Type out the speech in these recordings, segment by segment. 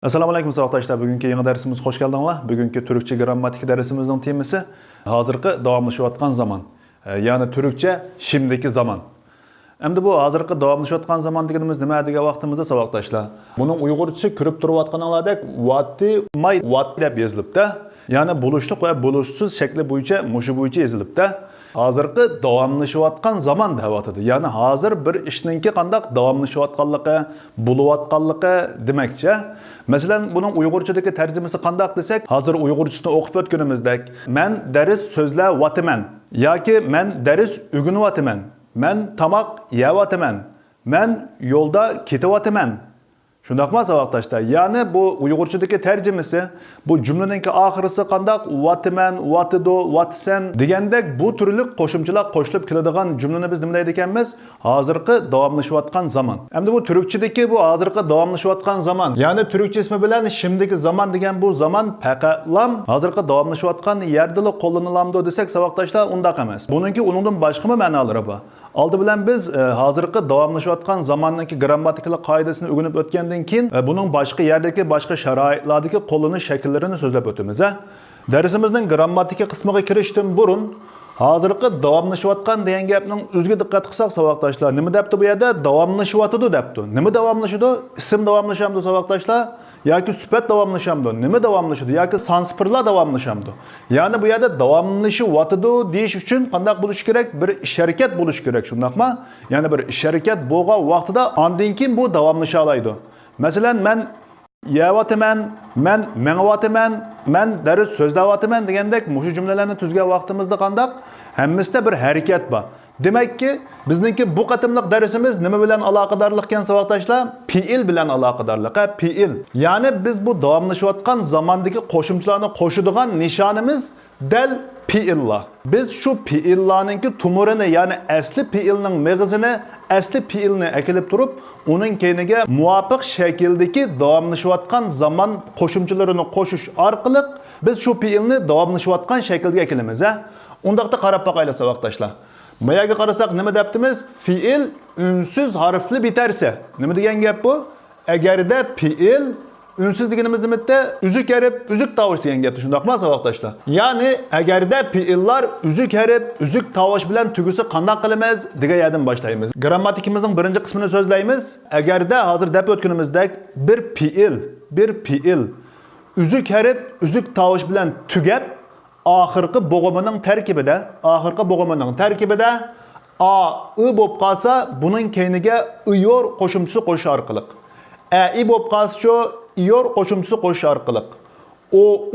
Assalomu alaykum savatdaşlar. Bugünkü yangi dersimiz hoş geldinglar. Bugünkü Türkçe grammatik dersimizning temasi hozirgi davomlashayotgan zaman. Ya'ni Türkçe şimdiki zaman. Endi bu hozirgi davomlashayotgan zaman deganimiz nima degan vaqtimizda savatdaşlar. Buning uyg'urchasi ko'rib turayotganinglardek vati may vat deb yozilibdi. Ya'ni buluşliq va buluşsiz shakli bo'yicha mushu bo'yicha yozilibdi. Hozirgi davomlashayotgan zaman deyapti. Ya'ni hozir bir ishninki qanday davomlashayotganligi, bo'layotganligi demakchi. Masalan, buning uyg'urchadagi tarjimasi qanday desak, hozir uyg'urchisini o'qib o'tganimizdek, men dars so'zlayapman yoki men dars o'rganyapman, men tamoq yeyapman, men yo'lda ketyapman. Shundaqmi savatdaşlar? Yani bu uyg'urchadagi tarjimasi, bu jumlaningki oxirisi qanday vatman, vatido, vatsan degandek bu turli qo'shimchalar qo'shilib keladigan jumlani biz nima deydi ekanmiz? Hozirgi davomlashayotgan zaman. Endi bu turkchadagi bu hozirgi davomlashayotgan zaman, ya'ni turkcha ismi bilan şimdiki zaman degan bu zaman faqatlam hozirgi davomlashayotgan yerdala qo'llanilamdi desak savatdaşlar undaq emas. Buningki uningdan boshqa ma'nolari bor. Aldı bilen biz hozirgi davomlashayotgan zamanniki grammatikalik qoidasini o'rganib o'tgandan keyin buning boshqa yerdagi boshqa sharoitlardagi qo'llanish shakllarini so'zlab o'tamiz. Darsimizning grammatika qismiga kirishdan burun hozirgi davomlashayotgan degan gapning o'ziga diqqat qilsak savatdaşlar, nima debdi bu yerda? Davomlashyapti debdi. Nima davomlashadi? Ism davomlashamdi savatdaşlar. Yoki sifat davomlashamdi. Nima davomlashadi? Yoki sanspirlar davomlashamdi. Ya'ni bu yerda davomlashyapti deyish uchun qanday bo'lish kerak? Bir ish harakat bo'lish kerak, shundaqmi? Ya'ni bir ish harakat bo'lgan vaqtida ondan keyin bu davomlasha oladi. Masalan, men yeyapman, men mengayapman, men dars so'zlayapman degandek mushu jumlalarni tuzgan vaqtimizda qanday? Hammasida bir harakat bor. Demek ki bizningki bu qatimliq darsimiz nima bilan aloqadorlik ekan savatdaşlar? Fiil bilan aloqadorlik. Fiil. Ya'ni biz bu davomlashayotgan zamondagi qo'shimchalarni qo'shadigan nishonimiz dal fiillar. Biz shu fiillarningki tumurini, ya'ni asli fiilning mag'zini, asli fiilni akilib turib, uning keyniga muvofiq shakldagi davomlashayotgan zaman qo'shimchalarini qo'shish orqali biz shu fiilni davomlashayotgan shaklga akilamiz. Undaqda qarab boqaylik savatdaşlar. Mayaga qarasak nima debdimiz? Fiil unsiz harfli biterse. Nima degan gap bu? Agarda fiil unsiz deganimiz nimatta? Uzuk harf, uzuk tovush degan gapdi, shundaqmi savatdaşlar? Ya'ni agarda fiillar uzuk harf, uzuk tovush bilan tugasa qanday qilamiz degan yerdan boshlaymiz. Grammatikimizning birinchi qismini so'zlaymiz. Agarda hozir deb o'tganimizdek bir fiil uzuk harf, uzuk tovush bilan tugab oxirgi bo'g'imining tarkibida a i bo'lib qolsa, buning keyniga iyor qo'shimchasi qo'shish orqali, i bo'lib qolsa iyor qo'shimchasi qo'shish orqali,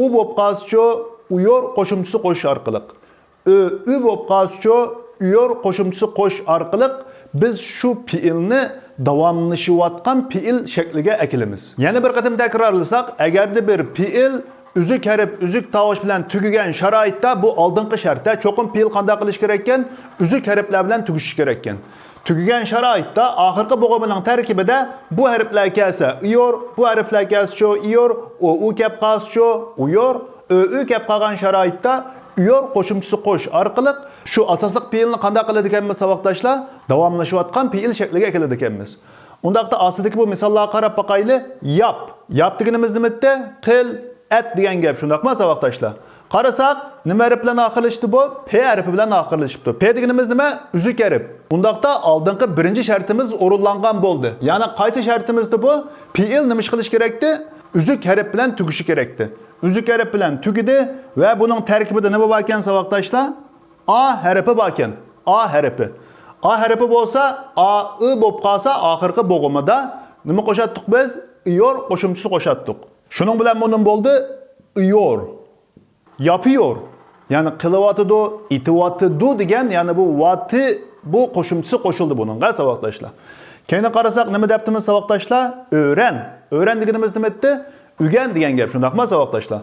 u bo'lib qolsa uyor qo'shimchasi qo'shish orqali, u bo'lib qolsa uyor qo'shimchasi qo'shish orqali biz shu fiilni davomlashayotgan fiil shakliga akilamiz. Yana bir qatim takrorlasak, agarda bir fiil uzuk harf, uzuk tovush bilan tugagan sharoitda bu oldingi shartda cho'qim fiil qanday qilish kerak ekan? Uzuk harflar bilan tugishi kerak ekan. Tugagan sharoitda oxirgi bo'g'imining tarkibida bu harflar kelsa, iyor, bu harflar kelsa, iyor, u kelib qolsa, uyor, u kelib qolgan sharoitda iyor qo'shimchasi qo'sh orqali shu asosliq fiilni qanday qiladi ekanmiz savatdaşlar? Davomlashayotgan fiil shakliga keladi ekanmiz. Undaqda aslidagi bu misollarga qarab boqaylik. Yap deganimiz nimatta? Qil, et degan gap, shundaqmi savatdaşlar? Qarasak, nima harf bilan oxirlashdi bu? P harfi bilan oxirlashibdi. P deganimiz nima? Uzuk harf. Undaqda oldingi birinchi shartimiz o'rinlangan bo'ldi. Ya'ni qaysi shartimizda bu? Fiil nima ish qilish kerakdi? Uzuk harf bilan tugishi kerakdi. Uzuk harf bilan tugidi va buning tarkibida nima bor ekan savatdaşlar? A harfi bor ekan. A harfi. A harfi bo'lsa, a i bo'lib qolsa, oxirgi bo'g'imida nima qo'shatdik biz? Iyor qo'shimchasi qo'shatdik. Şunun bilan bunun bo'ldi iyor, yapıyor. Yani qilyapti, ityapti degan, yani bu vati bu qo'shimchasi qo'shildi buning savatdaşlar. Keyin qarasak nima debdimiz savatdaşlar? O'ran. O'ran deganimiz nima edi? O'rgan degan gap, shundaqmi savatdaşlar?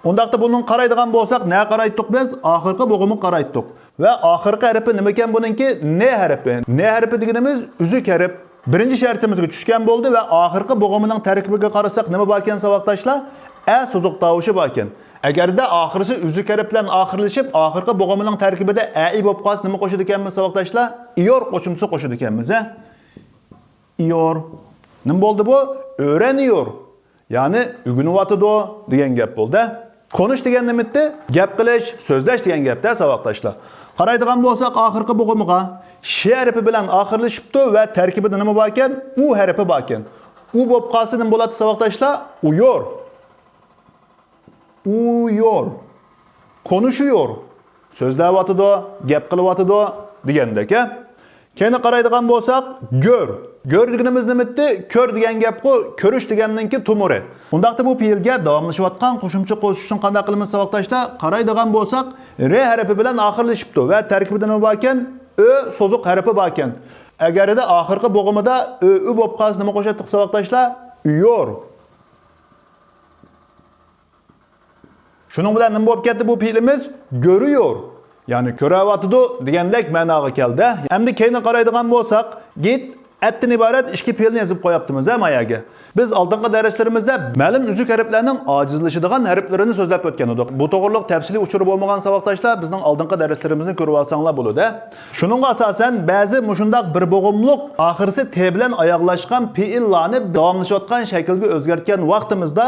Undaqda bunun qaraydigan bo'lsak, nima qaraydik biz? Oxirgi bo'g'imni qaraydik. Va oxirgi harfi nima ekan buningki? Ne harfi. Ne harfi deganimiz uzuk harf. Birinchi shartimizga tushgan bo'ldi va oxirgi bo'g'imining tarkibiga qarasak nima bor ekan savatdaşlar? So'ziq tovushi bor ekan. Agarda oxirisi uzuk harf bilan oxirlashib, oxirgi bo'g'imining tarkibida bo'lib qolsa nima qo'shadi ekanmiz savatdaşlar? Iyor qo'shimchasi qo'shadi ekanmiz. Iyor. Nima bo'ldi bu? O'raniyor. Ya'ni ugunyapti degan gap bo'ldi. Konuş degan nimadir? Gap qilish, so'zlash degan gapda saboqdoshlar. Qaraydigan bo'lsak, oxirgi bo'g'imiga sh harfi bilan oxirlashibdi va tarkibida nima bor ekan? U harfi bor ekan. U bo'lib qolsa nima bo'ladi saboqdoshlar? Uyor. Uyor. Konuşuyor. So'zlayapti, gap qilyapti degandek. Keyin qaraydigan bo'lsak, gör. Gör deganimiz nimadir? Ko'r degan gap-ku, ko'rish deganninki tumuri. Undaqda bu fe'lga davomlashayotgan qo'shimcha qo'shish uchun qanday qilamiz saboqdoshlar? Qaraydigan bo'lsak, r harfi bilan oxirlashibdi va tarkibida nima bor ekan? Ö so'ziq harfi bor ekan. Agarda oxirgi bo'g'imida u bo'lib qolsa nima qo'shatdik saboqdoshlar? Uyor. Shuning bilan nima bo'lib ketdi bu fe'limiz? Görüyor. Ya'ni ko'rayotdi degandek ma'noga keldi. Endi keyin qaraydigan bo'lsak, git atdan iborat ikki fe'lni yozib qo'yapmiz mayaga. Biz oldingi darslarimizda ma'lum uzuk harflarning ojizlashadigan harflarini so'zlab o'tgan edik. Bu to'g'riliq tafsiliy uchur bo'lmagan saboqdoshlar bizning oldingi darslarimizni ko'rib olsanglar bo'ladi. Shuningga asosan ba'zi mushundaq bir bo'g'imliq oxirisi t bilan oyoqlashgan fe'llarni davomlashayotgan shaklga o'zgartgan vaqtimizda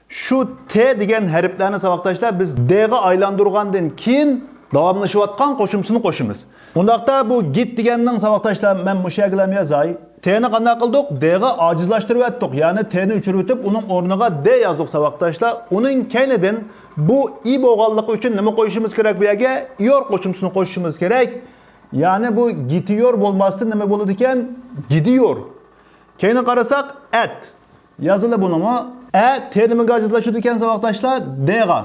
şu T degan harflarni saboqdoshlar biz D ga aylantirgandan keyin davomlashayotgan qo'shimchani qo'shimiz. Undaqda bu git deganning saboqdoshlar men mushaglam yozay. T'ni qanday qildik? D ga ojizlashtirib o'tdik. Ya'ni T'ni o'chirib o'tib, uning o'rniga D yozdik saboqdoshlar. Uning keynidan bu i bo'lganligi uchun nima qo'yishimiz kerak bu yerga? Yor qo'shimchasini qo'shishimiz kerak. Ya'ni bu gitiyor bo'lmasdan nima bo'ladi ekan? Gidiyor. Keyin qarasak at. Yozildi bunimi? T nimaga ojizlashadi ekan saboqdoshlar? D ga.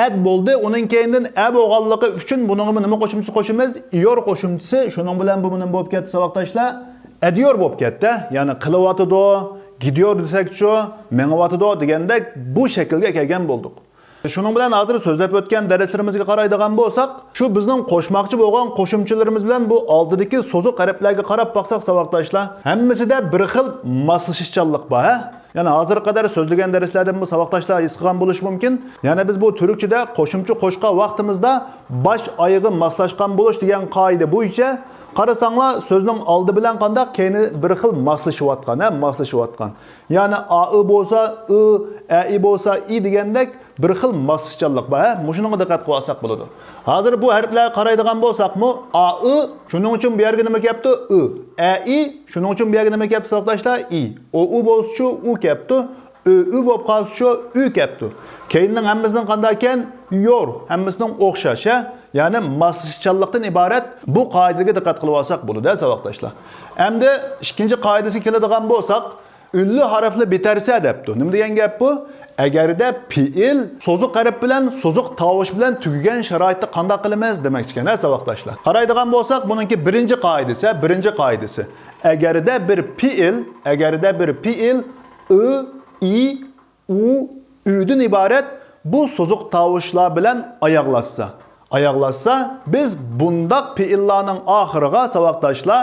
Ad bo'ldi. Uning keyindan a bo'lganligi uchun buningga nima qo'shimchasi qo'shimiz? Yor qo'shimchasi. Shuning bilan bu nima bo'lib ketdi saboqdoshlar? Ediyor bo'lib ketdi. Ya'ni qilyapti, gidiyor desak-chu, mengyapti degandek bu shaklga kelgan bo'ldik. Shuning bilan hozir so'zlab o'tgan darslarimizga qaraydigan bo'lsak, shu bizning qo'shmoqchi bo'lgan qo'shimchalarimiz bilan bu oldidagi so'ziq harflarga qarab baqsak saboqdoshlar, hammasida bir xil moslashishchanlik bor, ha? Yani hazır kadar sözlügen derslerden bu saboqdoshlar his qilgan bo'lishi mumkin. Yani biz bu Türkçede qo'shimcha qo'shgan vaqtimizda baş ayığı maslashgan bo'lish degan qoida bo'yicha qarasanglar so'zning oldi bilan qandaq keyni bir xil moslashyapti, ha, moslashyapti. Yani a bo'lsa i bo'lsa i degandek bir xil moslashchanlik bor, ha. Shunga diqqat qilsak bo'ladi. Hozir bu harflarga qaraydigan bo'lsakmi, a shuning uchun bu yerga nima kelibdi? I shuning uchun bu yerga nima kelibdi saboqdoshlar? I. U bo'lsa u kelibdi. U bo'lib qolsa u kelibdi. Keyinning hammasidan qanday ekan? Yor, hammasidan o'xshash, ha. Yani moslashchanlikdan iborat bu qoidaga diqqat qilib olsak bo'ladi, saboqdoshlar. Endi ikkinchi qoidasiga keladigan bo'lsak, ünlü harfli bitarsa debdi. Nima degan gap bu? Agarda fiil so'ziq harf bilan, so'ziq tovush bilan tugagan sharoitda qanday qilamiz demoqchi ekan, saboqdoshlar. Qaraydigan bo'lsak, buningki birinchi qoidasi. Agarda bir fiil i, u, u'dan iborat bu so'ziq tovushlar bilan oyoqlashsa, biz bundaq fiillarning oxiriga saboqdoshlar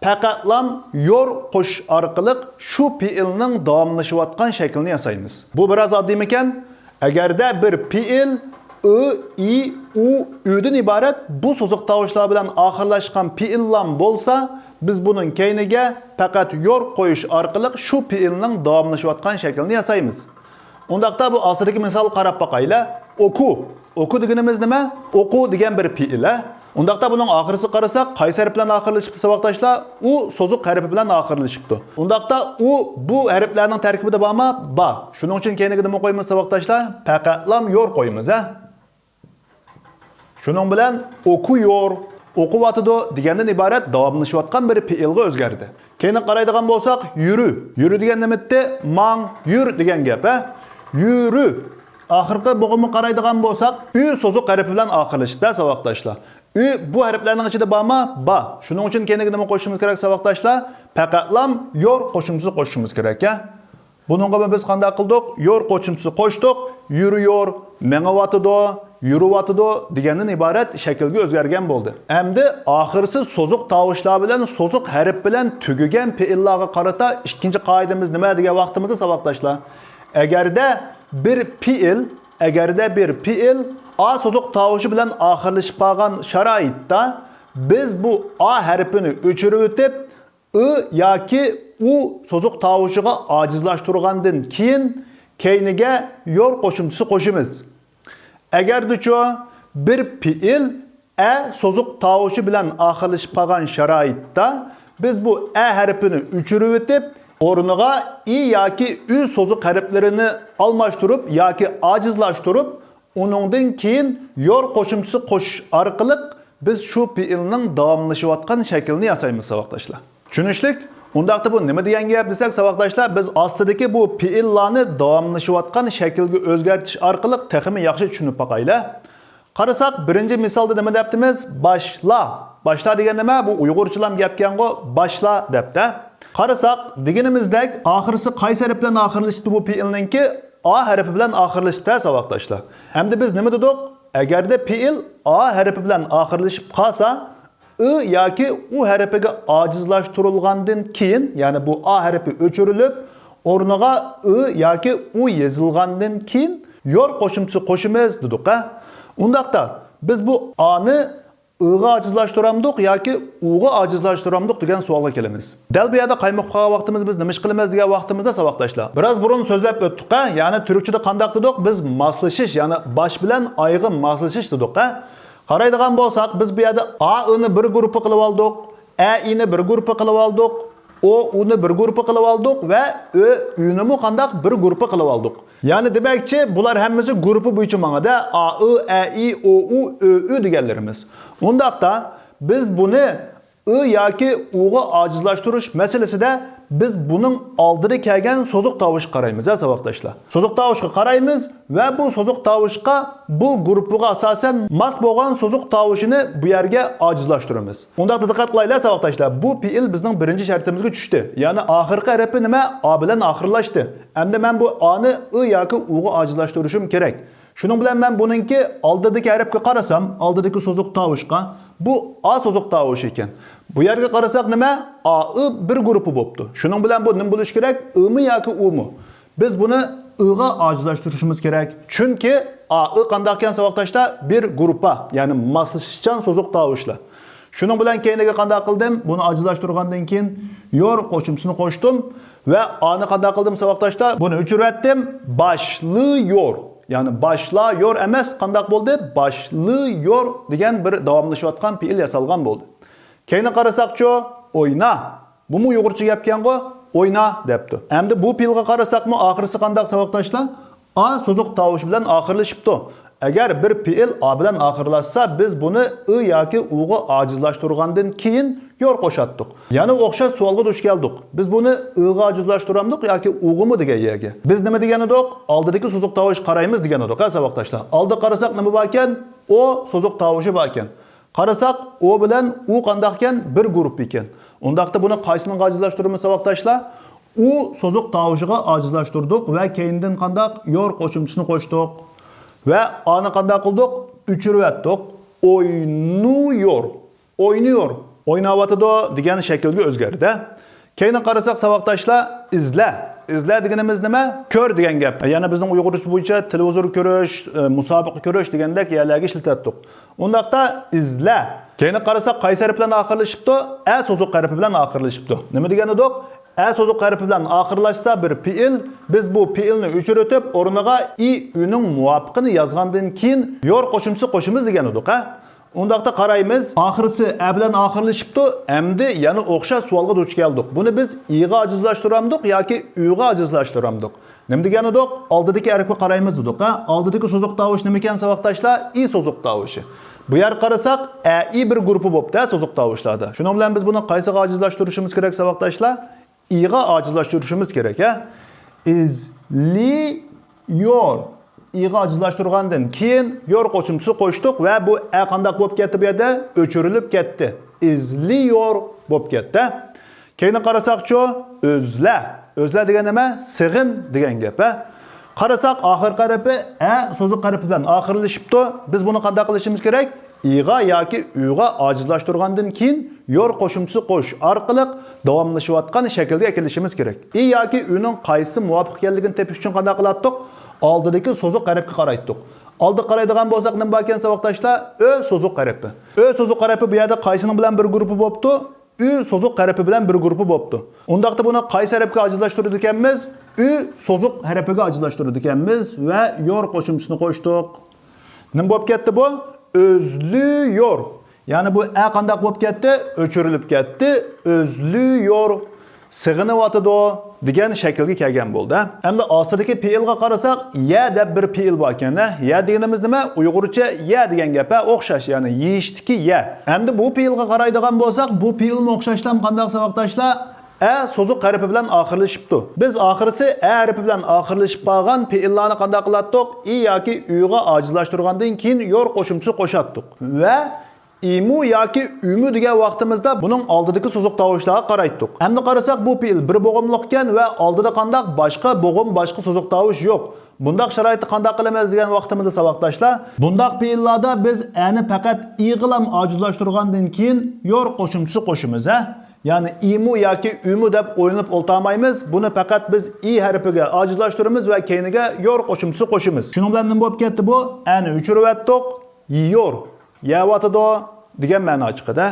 faqatlam yor qo'sh orqali shu fiilning davomlashayotgan shaklini yasaymiz. Bu biroz oddiy ekan. Agarda bir fiil i, u, u'dan iborat bu so'ziq tovushlar bilan oxirlashgan fiillar bo'lsa, biz buning keyniga faqat yor qo'yish orqali shu fiilning davomlashayotgan shaklini yasaymiz. Undaqda bu asrdagi misol qarab boqaylar. Oku deganimiz nima? O'qu degan bir fiil. Undaqda buning oxirisi qarasak, qaysi harf bilan oxirlashibdi saboqdoshlar? U so'ziq harfi bilan oxirlashibdi. Undaqda u bu harflarning tarkibida bormi? Bor. Shuning uchun keyiniga nima qo'yamiz saboqdoshlar? Faqatlam yor qo'yamiz, ha. Shuning bilan o'quyor, o'qiyotdi degandan iborat davomlashayotgan bir fe'lga o'zgardi. Keyin qaraydigan bo'lsak, yuri degan nima edi? Mang, yur degan gap, ha. Yuri. Oxirgi bo'g'imni qaraydigan bo'lsak, u so'ziq harfi bilan oxirlashdi, saboqdoshlar. Bu harflarning ichida bormi? Bor. Shuning uchun keyinga nima qo'shishimiz kerak saboqdoshlar? Faqatlam yor qo'shimchasi qo'shishimiz kerak, ha. Buningga biz qanday qildik? Yor qo'shimchasi qo'shdik, yuriyor, mengyapti, yuriyotdi degandan iborat shaklga o'zgargan bo'ldi. Endi oxirisi so'ziq tovushlar bilan, so'ziq harf bilan tugagan fe'illarga qarata ikkinchi qoidamiz nima degan vaqtimizda saboqdoshlar? Agarda bir fiil a so'ziq tovushi bilan oxirlashib qolgan sharoitda biz bu a harfini o'chirib o'tib yoki u so'ziq tovushiga ojizlashtirgandan keyin keyniga yor qo'shimchasi qo'shimiz. Agar dicho bir fiil so'ziq tovushi bilan oxirlashib qolgan sharoitda biz bu harfini o'chirib o'tib, o'rniga i yoki u so'ziq harflarini almashtirib yoki ojizlashtirib, uningdan keyin yor qo'shimchasi qo'shish orqali biz shu fiilning davomlashayotgan shaklini yasaymiz savoqdoshlar. Tushunishlik? Undaqda bu nima degan gap desak savoqdoshlar, biz ostidagi bu fiillarni davomlashayotgan shaklga o'zgartirish orqali texmi yaxshi tushunib boqaylik. Qarasak, birinchi misolda nima debdimiz? Boshla. Boshla degan nima? Bu Uyg'urchalam gapgan-go, boshla debdi. Qarasak, deganimizdek, oxirisi qaysi harf bilan oxirlashdi bu fiilninki? A harfi bilan oxirlashdi savoqdoshlar. Hamda biz nima dedik? Agarda fiil A harfi bilan oxirlashib qolsa, I yoki U harfiga ojizlashtirilgandan keyin, ya'ni bu A harfi o'chirilib, o'rniga I yoki U yozilgandan keyin yor qo'shimchasi qo'shimiz dedik. Undaqda biz bu A'ni I'ga ojizlashtiramdik yoki U'ga ojizlashtiramdik degan savolga kelamiz. Dal bu yerda qaymoq qolgan vaqtimiz biz nima ish qilamiz degan vaqtimizda savoqdoshlar. Biroz burun so'zlab o'tdik, ya'ni turkchada qanday dedik? Biz moslashish, ya'ni bosh bilan oyga moslashish dedik. Qaraydigan bo'lsak, biz bu yerda A'ni bir guruhi qilib oldik, A'ni bir guruhi qilib oldik, O'ni bir guruhi qilib oldik va O'ni mu qandaq bir guruhi qilib oldik. Ya'ni demakchi, bular hammasi guruhi bo'yicha ma'noda A, I, A, I, O, U, Ö deganlarimiz. Undaqda biz buni I yoki U'ga ojizlashtirish masalasida biz buning oldida kelgan so'ziq tovushga qaraymiz, savoqdoshlar. So'ziq tovushga qaraymiz va bu so'ziq tovushga bu guruhiga asosan mos bo'lgan so'ziq tovushini bu yerga ojizlashtiramiz. Undaqda diqqat qilaylik savoqdoshlar. Bu fiil bizning birinchi shartimizga tushdi. Ya'ni oxirgi harfi nima? A bilan oxirlashdi. Endi men bu A'ni I yoki U'ga ojizlashtirishim kerak. Shuning bilan men buningki oldidagi harfga qarasam, oldidagi so'ziq tovushga bu A so'ziq tovushi ekan. Bu yerga qarasak nima? A, I bir guruhi bo'pti. Shuning bilan bu nima bo'lish kerak? I mi yoki U mi? Biz buni I'ga ojizlashtirishimiz kerak. Chunki A, I qanday ekan savoqdoshlar? Bir guruhga, ya'ni moslashgan so'ziq tovushlar. Shuning bilan keyiniga qanday qildim? Buni ojizlashtirgandan keyin yor qo'shimchasini qo'shdim va A'ni qanday qildim savoqdoshlar? Buni o'chirib Başlıyor. Yani başlıyor emas qanday bo'ldi? Başlıyor degan bir davomlashayotgan fiil yasalgan bo'ldi. Keyini qarasaqcho, o'yna. Bu mu Uyg'urcha gapgan-go? O'yna debdi. Endi bu fiilga qarasaqmi, oxirisi qanday savoqdoshlar? A so'ziq tovushi bilan oxirlashibdi. Agar bir fiil A bilan oxirlashsa, biz buni I yoki U'ga ojizlashtirgandan keyin yor qo'shatdik. Ya'ni o'xshash savolga duch keldik. Biz buni I'ga ojizlashtiramdik yoki U'gimi degan yerga. Biz nima degan edik? Oldidagi so'ziq tovush qaraymiz degan edik, savoqdoshlar. Oldi qarasaq nima bor ekan? O so'ziq tovushi bor ekan. Qarasaq O bilan U qanday ekan? Bir guruh ekan. Undaqda buni qaysini ojizlashtiramiz savoqdoshlar? U so'ziq tovushiga ojizlashtirdik va keyindan qanday yor qo'shimchasini qo'shdik. Ve A'ni qanday qildik? O'chirib o'tdik. O'ynuyor. O'ynuyor. O'ynayotdi degan shaklga o'zgardi. Keyin qarasak savoqdoshlar, izla. Izla deganimiz nima? Ko'r degan gap. Ya'ni bizning Uyg'urcha bo'yicha televizor ko'rish, musobaqa ko'rish degandek yerlarga ishlatdik. Undaqda izla. Keyin qarasak qaysi harf bilan oxirlashibdi? A so'ziq harfi bilan oxirlashibdi. Nima degan edik? A so'ziq harfi bilan oxirlashsa bir fiil, biz bu fiilni o'chirib o'tib, o'rniga I uning muvofiqini yozgandan keyin yor qo'shimchasi qo'shimiz degan edik, Undaqda qaraymiz, oxirisi A bilan oxirlashibdi, endi yana o'xshash savolga duch keldik. Buni biz I'ga ojizlashtiramdik yoki U'ga ojizlashtiramdik. Nima degan edik? Oldidagi harfga qaraymiz dedik, Oldidagi so'ziq tovush nima ekan savoqdoshlar? I so'ziq tovushi. Bu yer qarasak, I bir guruhi bo'pti so'ziq tovushlarda. Shuning bilan biz buni qaysiga ojizlashtirishimiz kerak savoqdoshlar? I'ga ojizlashtirishimiz kerak, izliyor. I'ga ojizlashtirgandan keyin yor qo'shimchasi qo'shdik va bu A qanday bo'lib ketdi bu yerda? O'chirilib ketdi. Izliyor bo'lib ketdi. Keyin qarasaqcho, o'zla. O'zla degan nima? Sig'in degan gap, Qarasak oxirgi harfi A so'ziq harfi bilan oxirlashibdi. Biz buni qanday qilishimiz kerak? I'ga yoki U'ga ojizlashtirgandan keyin yor qo'shimchasi qo'sh orqali davomlashayotgan shaklga kelishimiz kerak. I yoki U'ning qaysi muvofiq ekanligini tepish uchun qanday qilatdik? Oldidagi so'ziq harfga qaraydik. Oldi qaraydigan bo'lsak nima bor ekan savoqdoshlar? Ö so'ziq harfi. Ö so'ziq harfi bu yerda qaysini bilan bir guruhi bo'pti? U so'ziq harfi bilan bir guruhi bo'pti. Undaqda buni qaysi harfga ojizlashtirdik ekanmiz? ü so'ziq harafiga ajrashtirdik ekanmiz va yor qo'shimchisini qo'shdik. Nima bo'lib ketdi bu? Özlüyor. Ya'ni bu a qanday bo'lib ketdi? O'chirilib ketdi. Özlüyor. Sig'inayotidi degan shaklga kelgan bo'ldi. Endi ostidagi fe'lga qarasak, ya deb bir fe'l bor ekan-da. Ya deganimiz nima? Uyg'urcha ya degan gapga o'xshash, ya'ni yeyishdiki ya. Endi bu fe'lga qaraydigan bo'lsak, bu fe'lni o'xshashdan qanday savoqdashlar? A so'ziq harfi bilan oxirlashibdi. Biz oxirisi a harfi bilan oxirlashib qolgan fe'llarni qanday qilatdik? I yoki u'ga ojizlashtirgandan keyin yor qo'shimchasi qo'shatdik. Va imu yoki ümü degan vaqtimizda buning oldidagi so'ziq tovushlarga qaraydik. Endi qarasak bu fe'l bir bo'g'imliq ekan va oldida qanday boshqa bo'g'im, boshqa so'ziq tovush yo'q. Bundaq sharoitda qanday qilamiz degan vaqtimizda savoqdashlar, bundaq fe'llarda biz ani faqat i bilan ojizlashtirgandan keyin yor qo'shimchasi qo'shimiz, ha? Ya'ni imu yoki ümü deb o'ylanib o'ltamaymiz. Buni faqat biz i harfiga ojizlashtiramiz va keyiniga yor qo'shimchasi qo'shimiz. Shuning bilan nima bo'lib ketdi bu? Ani o'chirib yiyor, yeyotidi degan ma'no chiqadi.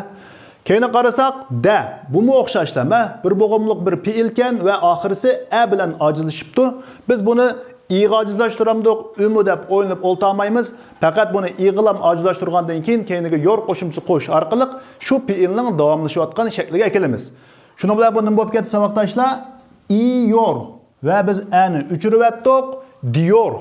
Keyin qarasak da. Bumi o'xshashlama, bir bo'g'imliq bir fe'l ekan va oxirisi a bilan ojizlashibdi. Biz buni i'ga ojizlashtiramdik, ümü deb o'ylanib o'ltamaymiz. Faqat buni i bilan ojizlashtirgandan keyin keyiniga yor qo'shimchasi qo'sh orqali shu fe'lning davomlashayotgan shakliga kelamiz. Shuning bilan bu nima bo'lib ketdi savoqdashlar? Iyor va biz ani o'chirib o'tdik, diyor.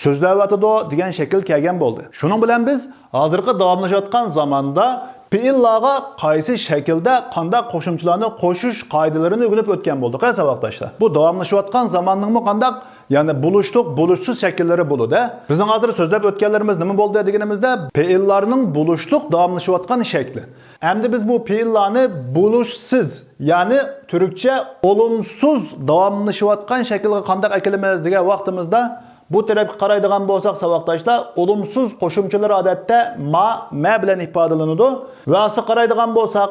So'zlayotidi degan shakl kelgan bo'ldi. Shuning bilan biz hozirgi davomlashayotgan zamonda fe'llarga qaysi shaklda qanday qo'shimchalarni qo'shish qoidalarini o'rganib o'tgan bo'ldik, ha savoqdashlar. Bu davomlashayotgan zamonning qanday, ya'ni buluştuq, buluşsiz shakllari bo'ladi. Bizning hozir so'zlab o'tganlarimiz nima bo'ldi deganimizda, fe'llarning buluştuq davomlashayotgan shakli. Endi biz bu fe'llarni buluşsiz, ya'ni turkcha olumsuz davomlashayotgan shaklga qanday kelamiz degan vaqtimizda bu tarafga qaraydigan bo'lsak savoqdashlar, olumsuz qo'shimchalar odatda ma bilan ifodalanadi. Va asli qaraydigan bo'lsak,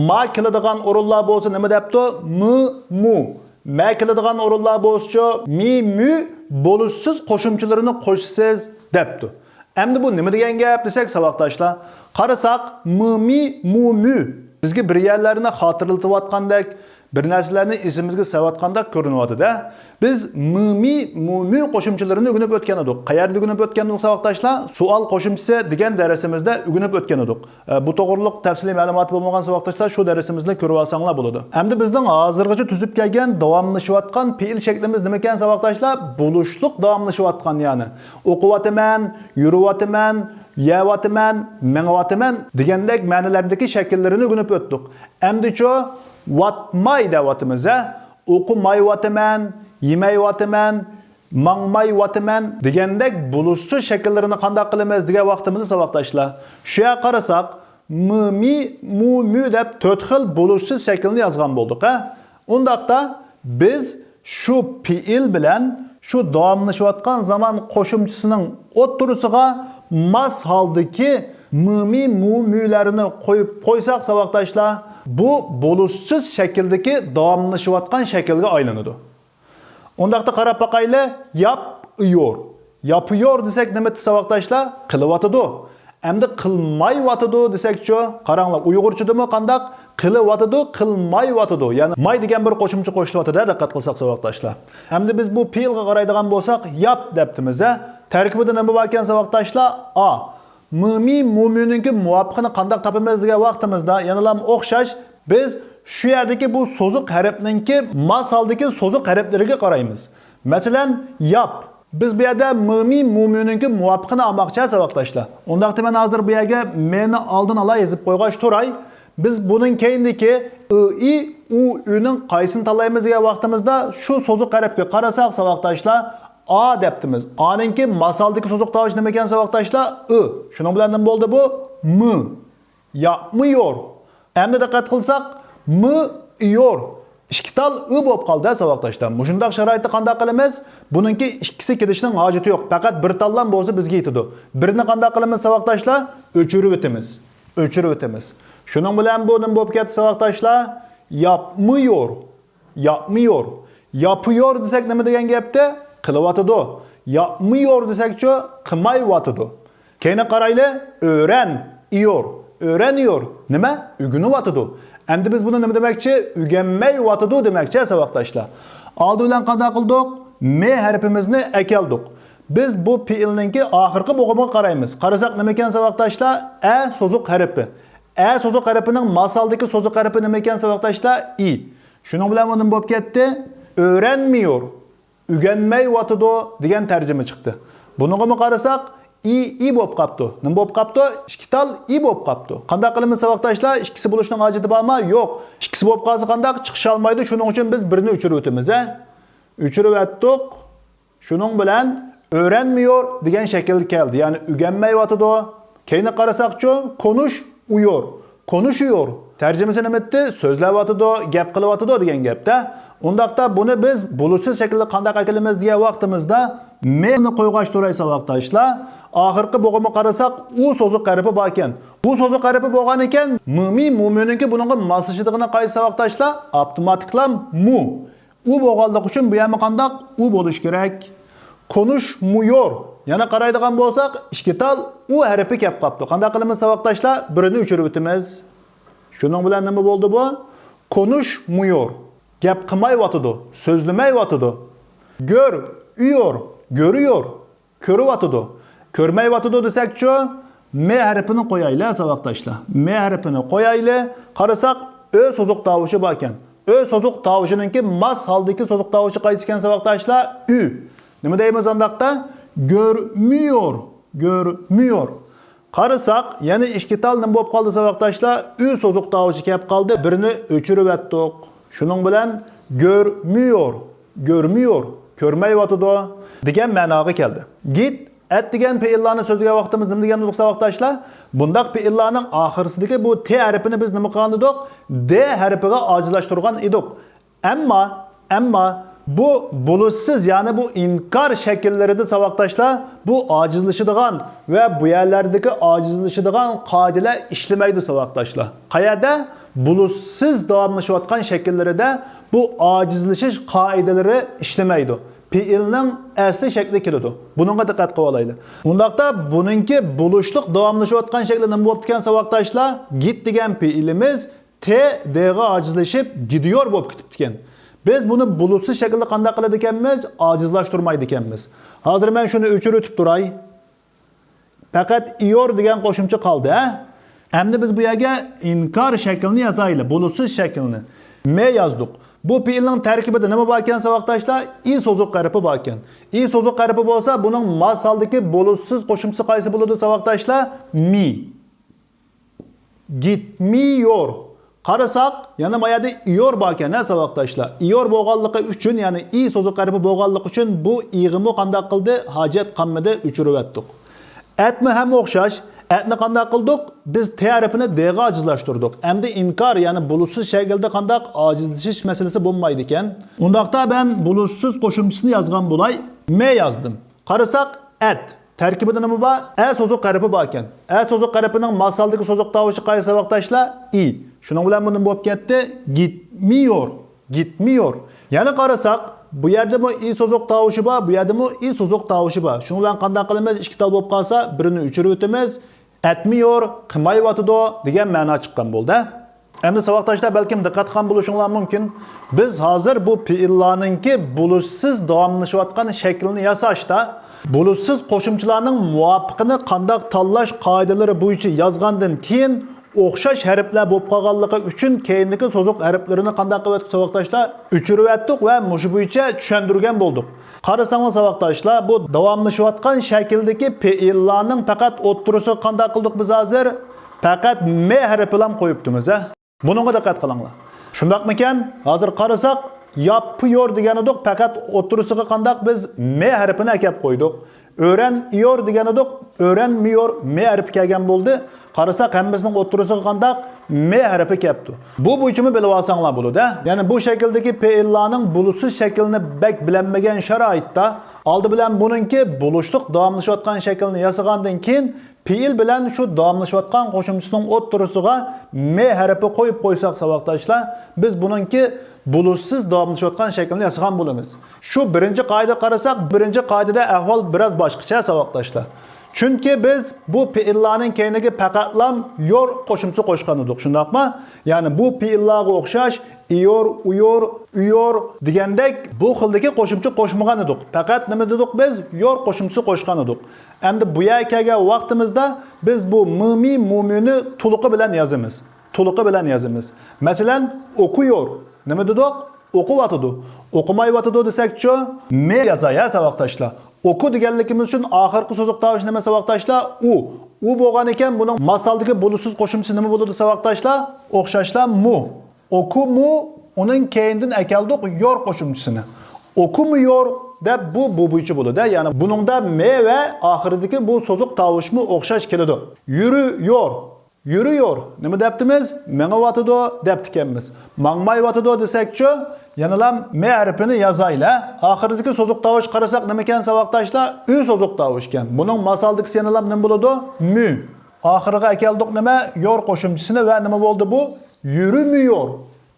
ma keladigan o'rinlar bo'lsa nima debdi? Mu. Ma keladigan o'rinlar bo'lsa mü bo'lishsiz qo'shimchalarini qo'shsiz debdi. Endi bu nima degan gap desak savoqdashlar, qarasak mü bizga bir yerlarni xotirlatayotgandek, bir narsalarni esimizga savatgandek ko'rinyapti-da. Biz mü qo'shimchalarini o'rganib o'tgan edik. Qayerda o'rganib o'tgan edik savoqdashlar? Savol qo'shimchasi degan darsimizda o'rganib o'tgan edik. Bu to'g'riliq tafsiliy ma'lumot bo'lmagan savoqdashlar shu darsimizda ko'rib olsanglar bo'ladi. Endi bizning hozirgacha tuzib kelgan davomlashayotgan fe'l shaklimiz nima ekan savoqdashlar? Buluşliq davomlashayotgan, ya'ni o'qiyotman, yuriyotman, yeyotman, mengayotman degandek ma'nolardagi shakllarini o'rganib o'tdik. Endi-chi vatmay deyotimiz, o'qimayotman, yemayotman, mangmayotman degandek buluşsiz shakllarini qanday qilamiz degan vaqtimizda savoqdashlar. Shuya qarasak, mü deb 4 xil buluşsiz shaklni yozgan bo'ldik, ha? Undaqda biz shu fe'l bilan shu davomlashayotgan zaman qo'shimchasining o'ttirisiga mas holdagi mülarini qo'yib qo'ysak savoqdashlar, bu buluşsiz shakldagi davomlashayotgan shaklga aylanadi. Undaqda qarab baqayli, yapıyor. Yapıyor desek nima savoqdashlar? Qilyotidi. Endi qilmayotidi desakchi, qaranglar, Uyg'urchadami qandaq? Qilyotidi, qilmayotidi. Ya'ni may degan bir qo'shimcha qo'shilyotidi, diqqat qilsak savoqdashlar. Endi biz bu fe'lga qaraydigan bo'lsak, yap debdimiz, ha? Tarkibida nima bor ekan savoqdashlar? A. Mu'minninki muvofiqini qanday topamiz degan vaqtimizda yana ham o'xshash biz shu yerdagi bu so'ziq harfninki masaldagi so'ziq harflariga qaraymiz. Masalan, yap. Biz bu yerda mu'minninki muvofiqini olmoqchi savoqdashlar. Undaqda men hozir bu yerga meni oldin ola yozib qo'yg'ash turay. Biz buning keyindagi i, u, ning qaysini tanlaymiz degan vaqtimizda shu so'ziq harfga qarasak savoqdashlar, A debdimiz. A'ninki masaldagi so'ziq tovush nima ekan savoqdashlar? I. Shuning bilan nima bo'ldi bu? M. Yapmıyor. Endi diqqat qilsak, yor. Ikki tal I bo'lib qoldi savoqdashlar. Mushundaq sharoitda qanday qilamiz? Buningki ikkisi kelishning hojati yo'q. Faqat bir tallan bo'lsa bizga yetadi. Birini qanday qilamiz savoqdashlar? O'chirib o'tamiz. O'chirib o'tamiz. Shuning bilan bu nima bo'lib ketdi savoqdashlar? Yapmıyor. Yapmıyor. Yapıyor desak nima degan gapda? Qilyotidi. Yapmıyor desakchi, qilmayotidi. Keyin qarayli, öğreniyor. Öğreniyor. Nima? O'rganyotidi. Endi biz buni nima demakchi? O'rganmayotidi demakchi savoqdashlar. Aldı bilan qanday qildik? M harfimizni akeldik. Biz bu fiilninki oxirgi bo'g'imiga qaraymiz. Qarasak nima ekan savoqdoshlar? A so'zuq harfi. A so'zuq harfining masaldagi so'zuq harfi nima ekan savoqdoshlar? I. Shuning bilan bundan bo'lib ketdi. Öğrenmiyor, ügenmeyvatido degan tarjima chiqdi. Bunga mı qarasak, i bo'lib qapti. Nima bo'lib qapti? Ikki tal i bo'lib qapti. Qanday qilamiz savoqdoshlar? Ikkisi bo'lishning hojati bormi? Yo'q. Ikkisi bo'lib qolsa qanday chiqisha olmaydi? Shuning uchun biz birini o'chirib o'tamiz, a? O'chirib o'tdik. Shuning bilan öğrenmiyor degan shakl keldi. Ya'ni ügenmeyvatido. Keyin qarasaqchi, konuşuyor. Konuşuyor. Tarjimasi nima etdi? So'zlayotidi, gap qilyotidi degan gapda. Undaqda buni biz bulutsiz shaklda qanday qilamiz degan vaqtimizda meni qo'yg'ashtiraysa vaqtashlar, oxirgi bo'g'imni qarasak, u so'zuq harfi bor ekan. Bu so'zuq harfi bo'lgan ekan, mu'mininki buningga moslashadigan qaysi vaqtashlar? Avtomatiklam mu. U bo'lganlik uchun bu ham qanday u bo'lish kerak? Konuşmuyor. Yana qaraydigan bo'lsak, ikki tal u harfi kelib qopti. Qanday qilamiz vaqtashlar? Birini o'chirib o'tamiz. Shuning bilan nima bo'ldi bu? Konuşmuyor. Gap qilmayotidi, so'zlamayotidi. Görüyor, görüyor, ko'ryotidi. Ko'rmayotidi desakchi, m harfini qo'yaylik savoqdoshlar. M harfini qo'yaylik. Qarasak, ö so'zuq tovushi bor ekan. Ö so'zuq tovushininki mas holdagi so'zuq tovushi qaysi ekan savoqdoshlar? Ü. Nima deymiz undaqda? Görmüyor, görmüyor. Qarasak, yana ikki tal nima bo'lib qoldi savoqdoshlar? Ü so'zuq tovushi kelib qoldi. Birini o'chirib o'tdik. Shuning bilan görmüyor, görmüyor, ko'rmayotidi degan ma'noga keldi. Git, at degan fe'illarni so'zlagan vaqtimiz nima degan bo'lsa vaqtashlar? Bundaq fe'illarning oxirisidagi bu t harfini biz nima qilgan edik? D harfiga ojizlashtirgan edik. Ammo bu bulutsiz, ya'ni bu inkar shakllarida savoqdoshlar bu ojizlashadigan va bu yerlardagi ojizlashadigan qoidalar ishlamaydi savoqdoshlar. Qayerda bulutsiz davomlashayotgan shakllarida bu ojizlashish qoidalari ishlamaydi. Fiilning asli shakli keladi. Bunga diqqat qilib olaylik. Undaqda buningki buluşliq davomlashayotgan shakli nima bo'lib ekan savoqdoshlar? Git degan fiilimiz t dga ojizlashib gidiyor bo'lib ketibdi ekan. Biz buni bulutsiz shaklda qanday qiladi ekanmiz? Ojizlashtirmaydi ekanmiz. Hozir men shuni o'chirib o'tib turay. Faqat iyor degan qo'shimcha qoldi, ha? Endi biz bu yerga inkar shaklini yozaylik, bulutsiz shaklini. M yozdik. Bu fiilning tarkibida nima bor ekan savoqdoshlar? I so'zuq harfi bor ekan. I so'zuq harfi bo'lsa, buning masaldagi bulutsiz qo'shimchasi qaysi bo'ladi savoqdoshlar? Mi. Gitmiyor. Qarasak, yana bu yerda iyor bor ekan, savoqdoshlar. Iyor bo'lganligi uchun, ya'ni I so'zuq harfi bo'lganligi uchun bu i'g'imni qanday qildi? Hojat qolmadi, o'chirib o'tdik. Atmi ham o'xshash. Atni qanday qildik? Biz t harfini d ga ojizlashtirdik. Endi inkar, ya'ni bulutsiz shaklda qanday ojizlashish masalasi bo'lmaydi ekan. Undaqda men bulutsiz qo'shimchasini yozgan bo'lay, m yozdim. Qarasak, at tarkibida nima bor? A so'zuq harfi bor ekan. A so'zuq harfining masaldagi so'zuq tovushi qaysi vaqtashlar? I. Shuning bilan bundan bo'lib ketdi, gitmiyor, gitmiyor. Yana qarasak, bu yerda bu i so'zuq tovushi bor, bu yerda bu i so'zuq tovushi bor. Shuning bilan qanday qilamiz? Ikki tal bo'lib qolsa, birini o'chirib o'tamiz. Atmiyor, qilmayotidi degan ma'no chiqqan bo'ldi. Endi savoqdoshlar balkim diqqat qilgan bo'lishinglar mumkin. Biz hozir bu fe'illarningki bulutsiz davomlashayotgan shaklini yasashda bulutsiz qo'shimchalarning muvofiqini qanday tanlash qoidalari bo'yicha yozgandan keyin o'xshash harflar bo'lib qolganligi uchun keyingi so'zuq harflarini qanday qilib savoqdoshlar o'chirib o'tdik va mush bo'yicha tushuntirgan bo'ldik. Qarasangiz savoqdoshlar, bu davomlashayotgan shakldagi fe'illarning faqat o'ttirisi qanday qildik biz hozir? Faqat m harfi bilan qo'yibdimiz, ha? Bunga diqqat qilinglar. Shundaqmikan? Hozir qarasak, yapıyor degan edik, faqat o'ttirisiga qanday biz m harfini akab qo'ydik. Öğreniyor degan edik, öğrenmiyor m harfi kelgan bo'ldi. Qarasak hammasining o'ttirisiga qanday m harfi kelibdi. Bu bo'yichimi bilib olsanglar bo'ladi. Ya'ni bu shakldagi fe'illarning bulutsiz shaklini bak bilinmagan sharoitda oldi bilan buningki buluşliq davomlashayotgan shaklini yasagandan keyin fe'il bilan shu davomlashayotgan qo'shimchasining o'ttirisiga m harfi qo'yib qo'ysak savoqdoshlar, biz buningki bulutsiz davomlashayotgan shaklni yasagan bo'lamiz. Shu birinchi qoida qarasak, birinchi qoidada ahvol biroz boshqacha savoqdoshlar. Chunki biz bu fe'illarning keyiniga faqatlam yor qo'shimchasi qo'shgan edik, shundaqmi? Ya'ni bu fe'illarga o'xshash iyor, uyor, uyor degandek bu xildagi qo'shimcha qo'shmagan edik. Faqat nima dedik biz? Yor qo'shimchasi qo'shgan edik. Endi bu yerga vaqtimizda biz bu mimi mumini to'liqi bilan yozamiz. To'liqi bilan yozamiz. Masalan, o'qiyor. Nima dedik? O'qiyotidi. O'qimayotidi desakchi, me yozaya savoqdoshlar. O'qi deganligimiz uchun oxirgi so'zliq tovush nima savoqdoshlar? U bo'lgan ekan, buning masaldagi bulusiz qo'shimchasi nima bo'ladi savoqdoshlar? O'xshashlar mu. O'qumu uning keyindan akaldiq yor qo'shimchisini. O'qumuyor deb bu bo'yicha bo'ladi. Ya'ni buningda me va oxiridagi bu so'zliq tovushmi o'xshash keladi. Yuriyor. Yürüyor. Nima deptimiz? Mengavatido deptikenmiz. Mangmayvatido desakchi, yanalam me harfini yozayla. Oxiridagi so'zliq tovush qarasak nima ekan savoqdoshlar? U so'zliq tovush ekan. Buning masaldagi yanalam nima bo'ladi? Mü. Oxiriga akaldiq nima? Yor qo'shimchisini va nima bo'ldi bu? Yürümüyor.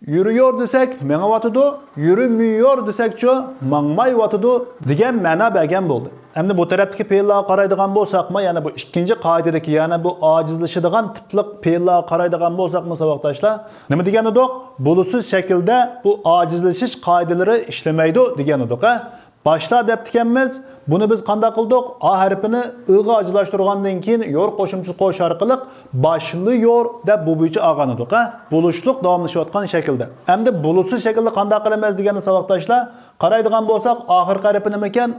Yürüyor desek mengavatido, yürümüyor desakchi mangmayvatido degan ma'no bergan bo'ldi. Endi bu tarafdagi fe'llarga qaraydigan bo'lsaqmi, yana bu ikkinchi qoidadagi, yana bu ojizlashadigan tipliq fe'llarga qaraydigan bo'lsaqmi savoqdoshlar, nima degan edik? Bulusiz shaklda bu ojizlashish qoidalari ishlamaydi degan edik. Başla deptikenmiz, bunu biz qanday qildik? A harfini i'ga ojizlashtirgandan keyin yor qo'shimchasi qo'sh orqali başlıyor deb bu bo'yicha olgan edik. Buluşliq davomlashayotgan shaklda. Endi bulusiz shaklda qanday qilamiz deganni savoqdoshlar, qaraydigan bo'lsak, oxirgi harfi nima ekan?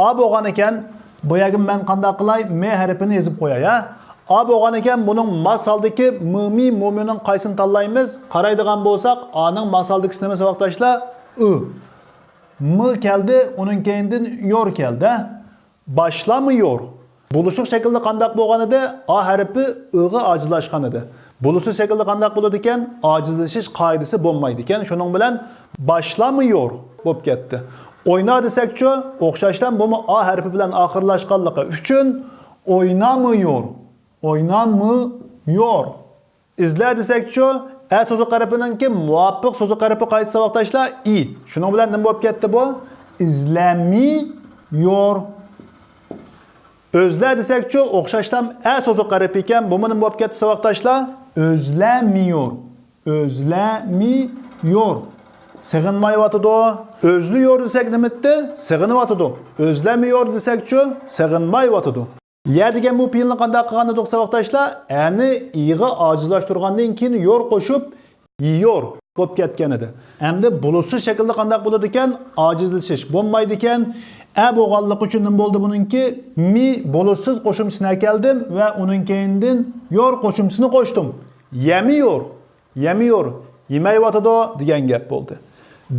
A bo'lgan ekan, bu yerga men qanday qilay? M harfini yozib qo'yay. A bo'lgan ekan, buning masaldagi mimi mu'minin qaysini tanlaymiz? Qaraydigan bo'lsak, A'ning masaldagi nima savoqdoshlar? U. M keldi, onun keyinden yor keldi. Başlamıyor. Buluşuq şekilde qandaq bo'lgan edi? A harfi i'ga ojizlashgan edi. Buluşuq şekilde qandaq bo'ladi ekan? Ojizlashish qoidasi bo'lmaydi ekan. Shuning bilan başlamıyor bo'lib ketdi. Oyna desakchi, o'xshashdan bumi A harfi bilan oxirlashganligi uchun oynamıyor. Oynamıyor. İzle desakchi, so'zliq harfininki muvofiq so'zliq harfi qaysi savoqdoshlar? I. Shuning bilan nima bo'lib ketdi bu? İzlemiyor. Özle desakchi, o'xshashdan so'zliq harfi ekan, bu nima bo'lib ketdi savoqdoshlar? Özlemiyor. Özlemiyor. Sig'inmayotidi. Özlüyor desak nima etdi? Sig'inayotidi. Özlemiyor desakchi, sig'inmayotidi. Ya degan bu fe'lni qanday qilgan edik savoqdoshlar? Ani i'ga ojizlashtirgandan keyin yor qo'shib yiyor bo'lib ketgan edi. Endi bulusiz shaklda qanday bo'ladi ekan? Ojizlashish bo'lmaydi ekan. Bo'lganligi uchun nima bo'ldi buningki? Mi bulusiz qo'shimchisini keldim va uning keyindan yor qo'shimchisini qo'shdim. Yemiyor. Yemiyor. Yemayotidi degan gap bo'ldi.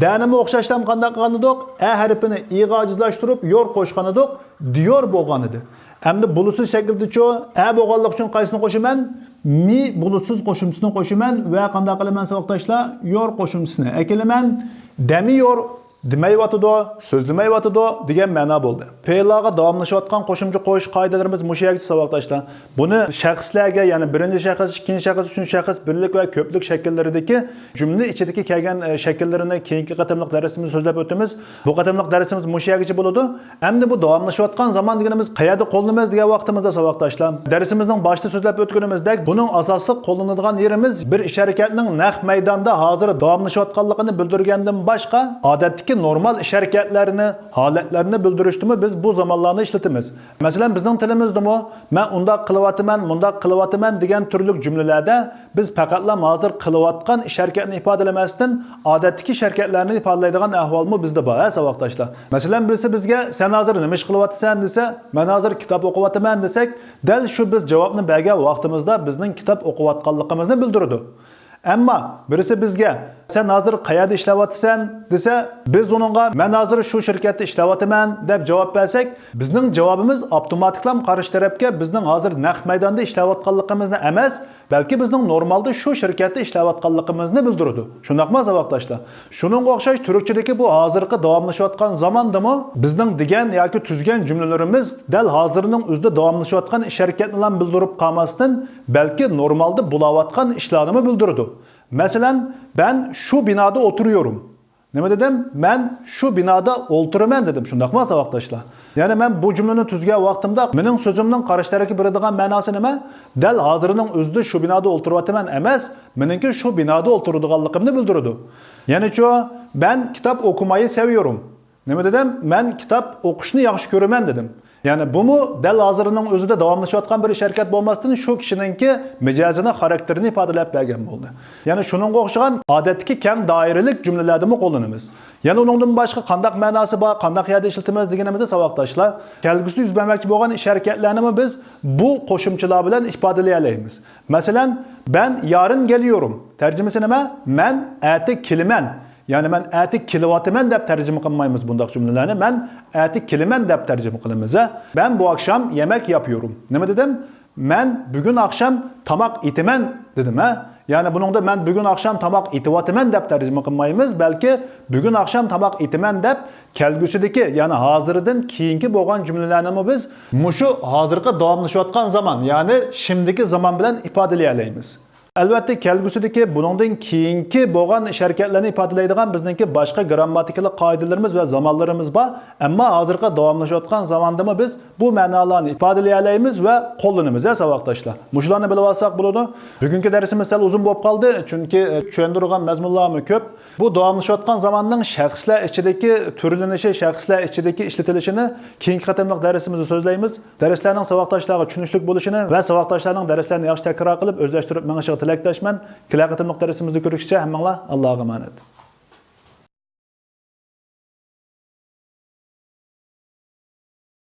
Danimi o'xshashdan qanday qilgan edik? Harfini i'ga ojizlashtirib yor qo'shgan edik, diyor bo'lgan edi. Endi bulusiz shaklda-chu, bo'lganlik uchun qaysini qo'shaman? Mi bulusiz qo'shimchisini qo'shaman va qanday qilaman savoqdoshlar? Yor qo'shimchisini akilaman. Demiyor, demayotidi, so'zlamayotidi degan ma'no bo'ldi. Fe'llarga davomlashayotgan qo'shimcha qo'yish qoidalarimiz mushayakchi savoqdoshlar. Buni shaxslarga, ya'ni birinchi shaxs, ikkinchi shaxs, uchinchi shaxs, birlik va ko'plik shakllaridagi jumla ichidagi kelgan shakllarini keyingi qatimliq darsimizda so'zlab o'tamiz. Bu qatimliq darsimiz mushayakchi bo'ladi. Endi bu davomlashayotgan zaman deganimiz qayerda qo'llanamiz degan vaqtimizda savoqdoshlar. Darsimizning boshida so'zlab o'tganimizdek, buning asosiy qo'llanadigan yerimiz bir ish harakatining naq maydonda hozir davomlashayotganligini bildirgandan boshqa odatdagi normal ish harakatlarini, holatlarini bildirishdimi biz bu zamonlarni ishlatamiz. Masalan, bizning tilimizdami, men undaq qilyapman, mundaq qilyapman degan turli jumlalarda biz faqatla hozir qilayotgan ish harakatini ifodalamasdan odatdagi ish harakatlarini ifodalaydigan ahvolmi bizda bor, savoqdoshlar. Masalan, birisi bizga sen hozir nima ish qilyapsan desa, men hozir kitob o'qiyapman desak, dal shu biz javobni bergan vaqtimizda bizning kitob o'qiyotganligimizni bildiradi. Ammo birisi bizga sen hozir qayerda ishlayapsan desa, biz uningga men hozir shu shirkatda ishlayapman deb javob bersak, bizning javobimiz avtomatiklam qarshi tarafga bizning hozir naq maydonda ishlayotganligimizni emas, balki bizning normalda shu shirkatda ishlayotganligimizni bildiradi. Shundaqmi savoqdoshlar? Shuningga o'xshash turkchadagi bu hozirgi davomlashayotgan zamondami bizning degan yoki tuzgan jumlalarimiz dal hozirning o'zida davomlashayotgan ish harakatini bilan bildirib qolmasdan, balki normalda bo'layotgan ishlarni bildiradi. Mesela ben şu binada oturuyorum. Nima dedim? Men şu binada o'ltiraman dedim. Shundaqmi savoqdoshlar? Ya'ni men bu jumlani tuzgan vaqtimda mening so'zimning qarashlariga beradigan ma'nosi nima? Dal hozirining o'zida shu binoda o'ltiryapman emas, meningki shu binoda o'ltiradiganligimni bildiradi. Ya'ni shu ben kitap okumayı seviyorum. Nima dedim? Men kitap o'qishni yaxshi ko'raman dedim. Yani bu mu dal hozirining o'zida davomlashayotgan bir ish harakat bo'lmasdan shu kishiningki mijozini, xarakterini ifodalab bergan bo'ldi. Ya'ni shuningga o'xshagan odatdagi keng doiralik jumlalarni qo'llanamiz. Yana uningdan boshqa qandaq ma'nosi bor, qandaq yerda ishlatamiz deganimizda saboqdoshlar, kelgusida yuz bermoqchi bo'lgan ish harakatlarini biz bu qo'shimchalar bilan ifodalay olamiz. Masalan, ben yarın geliyorum. Tercümesi nima? Men ati kelaman. Yani ben ati kilovatmen deb tercüme qilmaymiz bundaq cümlelerni. Ben ati kelaman deb tercüme qilamiz. Ben bu akşam yemek yapıyorum. Nima dedim? Men bugün akşam tamak itaman dedim ha. Yani bunun da men bugün akşam tamak itivatman deb tercüme qilmaymiz, balki bugün akşam tamak itaman deb kelgusidagi, yani hozirdan keyingi bo'lgan jumlalarni biz mushu hozirgi davomlashayotgan zaman, yani şimdiki zaman bilan ifodalay olamiz. Albatta kelgusidagi buningdan keyingi bo'lgan ish harakatlarni ifodalaydigan bizningki boshqa grammatikalik qoidalarimiz va zamonlarimiz bor, ammo hozirgi davomlashayotgan zamanda biz bu ma'nolarni ifodalay olamiz va qo'llanamiz savoqdoshlar. Mushularni bilib olsak bo'ladi. Bugungi darsimiz sal uzun bo'lib qoldi, chunki tushuntirgan mazmunlarimiz ko'p. Bu davomlashayotgan zamonning shaxslar ichidagi turlanishi, shaxslar ichidagi ishlatilishini keyingi qatimliq darsimizda so'zlaymiz. Darslarning savoqdoshlarga tushunishlik bo'lishini va savoqdoshlarning darslarni yaxshi takror qilib o'zlashtirib mengishga tilakdoshman. Kelasi qatimliq darsimizda ko'rishguncha hammanglar Allohga emanet.